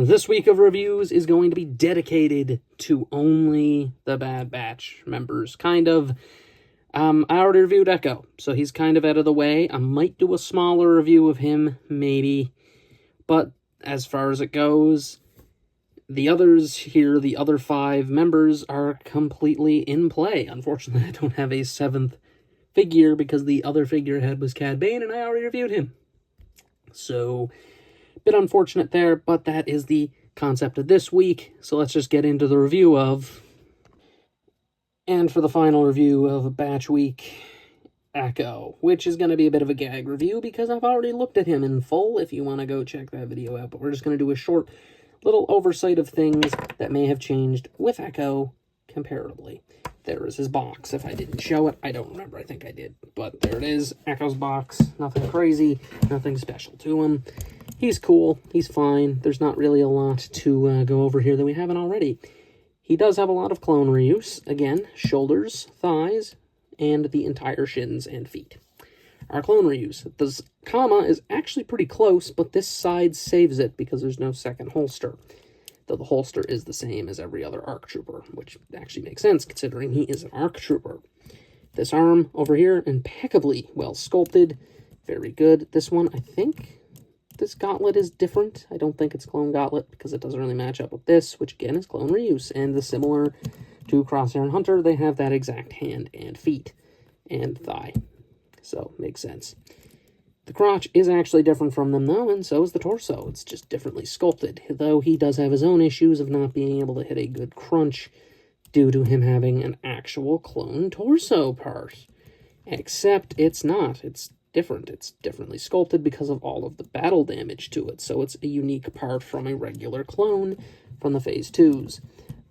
This week of reviews is going to be dedicated to only the Bad Batch members. Kind of, I already reviewed Echo, so he's kind of out of the way. I might do a smaller review of him, maybe. But as far as it goes, the others here, the other 5 members, are completely in play. Unfortunately, I don't have a 7th figure because the other figurehead was Cad Bane, and I already reviewed him. So, bit unfortunate there, but that is the concept of this week. So let's just get into the review of... And for the final review of Batch Week, Echo, which is going to be a bit of a gag review because I've already looked at him in full if you want to go check that video out. But we're just going to do a short little oversight of things that may have changed with Echo comparatively. There is his box. If I didn't show it, I don't remember. I think I did. But there it is, Echo's box. Nothing crazy, nothing special to him. He's cool. He's fine. There's not really a lot to go over here that we haven't already. He does have a lot of clone reuse. Again, shoulders, thighs, and the entire shins and feet. Our clone reuse. The comma is actually pretty close, but this side saves it because there's no second holster. Though the holster is the same as every other ARC Trooper, which actually makes sense considering he is an ARC Trooper. This arm over here, impeccably well sculpted. Very good. This one, I think... This gauntlet is different. I don't think it's clone gauntlet because it doesn't really match up with this, which again is clone reuse. And the similar to Crosshair and Hunter, they have that exact hand and feet and thigh. So, makes sense. The crotch is actually different from them though, and so is the torso. It's just differently sculpted, though he does have his own issues of not being able to hit a good crunch due to him having an actual clone torso part. Except it's not. It's different. It's differently sculpted because of all of the battle damage to it, so it's a unique part from a regular clone from the Phase 2s.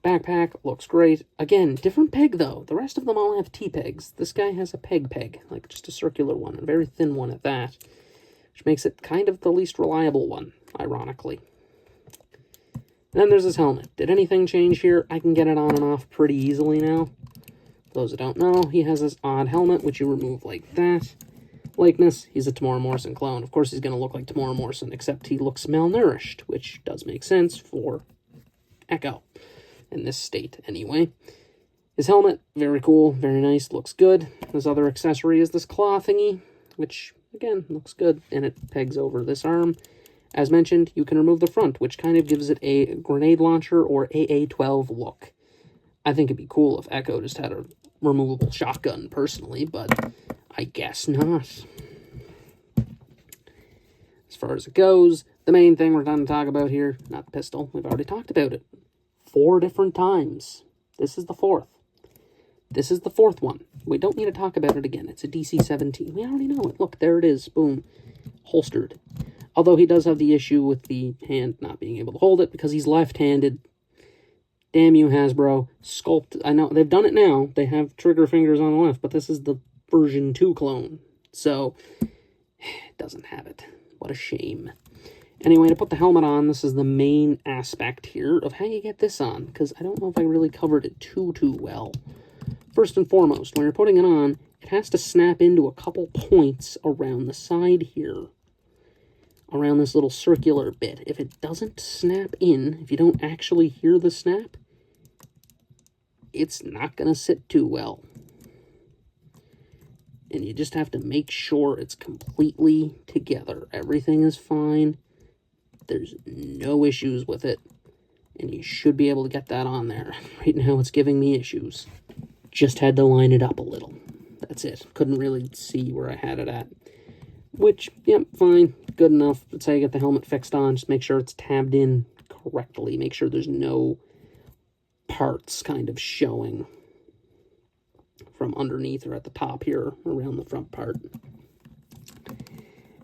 Backpack looks great. Again, different peg though. The rest of them all have T-pegs. This guy has a peg, like just a circular one, a very thin one at that, which makes it kind of the least reliable one, ironically. And then there's his helmet. Did anything change here? I can get it on and off pretty easily now. For those that don't know, he has this odd helmet, which you remove like that. Likeness, he's a Temuera Morrison clone. Of course he's going to look like Temuera Morrison, except he looks malnourished, which does make sense for Echo, in this state anyway. His helmet, very cool, very nice, looks good. His other accessory is this claw thingy, which, again, looks good, and it pegs over this arm. As mentioned, you can remove the front, which kind of gives it a grenade launcher or AA-12 look. I think it'd be cool if Echo just had a removable shotgun, personally, but I guess not. As far as it goes, the main thing we're going to talk about here, not the pistol, we've already talked about it 4 different times. This is the 4th. This is the 4th one. We don't need to talk about it again. It's a DC-17. We already know it. Look, there it is. Boom. Holstered. Although he does have the issue with the hand not being able to hold it because he's left-handed. Damn you, Hasbro. Sculpt. I know, they've done it now. They have trigger fingers on the left, but this is the version 2 clone. So, it doesn't have it. What a shame. Anyway, to put the helmet on, this is the main aspect here of how you get this on, because I don't know if I really covered it too well. First and foremost, when you're putting it on, it has to snap into a couple points around the side here. Around this little circular bit. If it doesn't snap in, if you don't actually hear the snap, it's not going to sit too well. And you just have to make sure it's completely together. Everything is fine. There's no issues with it. And you should be able to get that on there. Right now it's giving me issues. Just had to line it up a little. That's it. Couldn't really see where I had it at. Which, yep, fine. Good enough. That's how you get the helmet fixed on. Just make sure it's tabbed in correctly. Make sure there's no parts kind of showing from underneath or at the top here around the front part.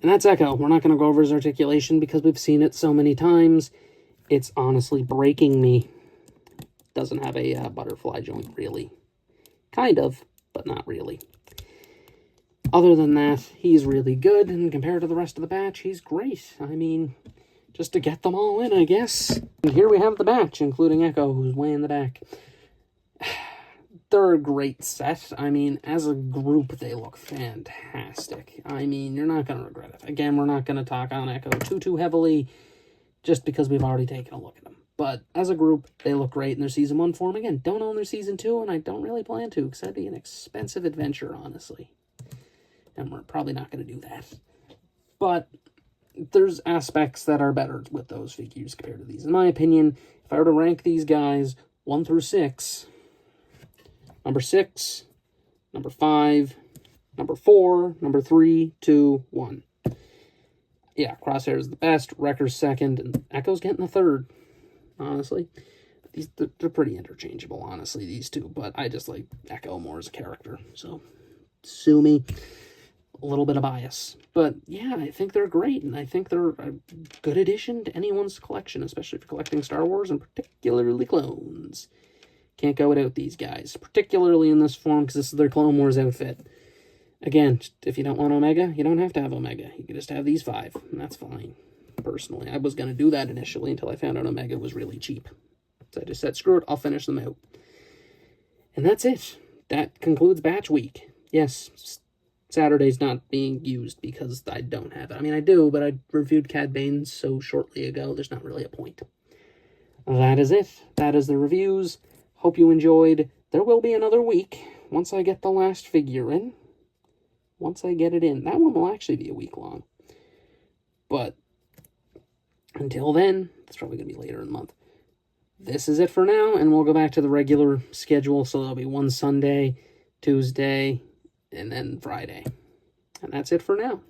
And that's Echo. We're not going to go over his articulation because we've seen it so many times. It's honestly breaking me. Doesn't have a butterfly joint, really. Kind of, but not really. Other than that, he's really good, and compared to the rest of the batch, he's great. I mean, just to get them all in, I guess. And here we have the batch, including Echo, who's way in the back. They're a great set. I mean, as a group, they look fantastic. I mean, you're not going to regret it. Again, we're not going to talk on Echo too heavily. just because we've already taken a look at them. But as a group, they look great in their Season 1 form. Again, don't own their Season 2, and I don't really plan to, because that'd be an expensive adventure, honestly. And we're probably not going to do that. But there's aspects that are better with those figures compared to these. In my opinion, if I were to rank these guys 1 through 6, number 6, number 5, number 4, number 3, 2, 1. Yeah, Crosshair is the best, Wrecker's second, and Echo's getting the third, honestly. They're pretty interchangeable, honestly, these two, but I just like Echo more as a character, so sue me. A little bit of bias. But yeah, I think they're great, and I think they're a good addition to anyone's collection, especially if you're collecting Star Wars, and particularly clones. Can't go without these guys, particularly in this form, because this is their Clone Wars outfit. Again, if you don't want Omega, you don't have to have Omega. You can just have these 5, and that's fine. Personally, I was going to do that initially until I found out Omega was really cheap. So I just said, screw it, I'll finish them out. And that's it. That concludes Batch Week. Yes, Saturday's not being used because I don't have it. I mean, I do, but I reviewed Cad Bane so shortly ago, there's not really a point. That is it. That is the reviews. Hope you enjoyed. There will be another week once I get the last figure in. Once I get it in. That one will actually be a week long. But until then, it's probably going to be later in the month. This is it for now, and we'll go back to the regular schedule. So there'll be one Sunday, Tuesday, and then Friday. And that's it for now.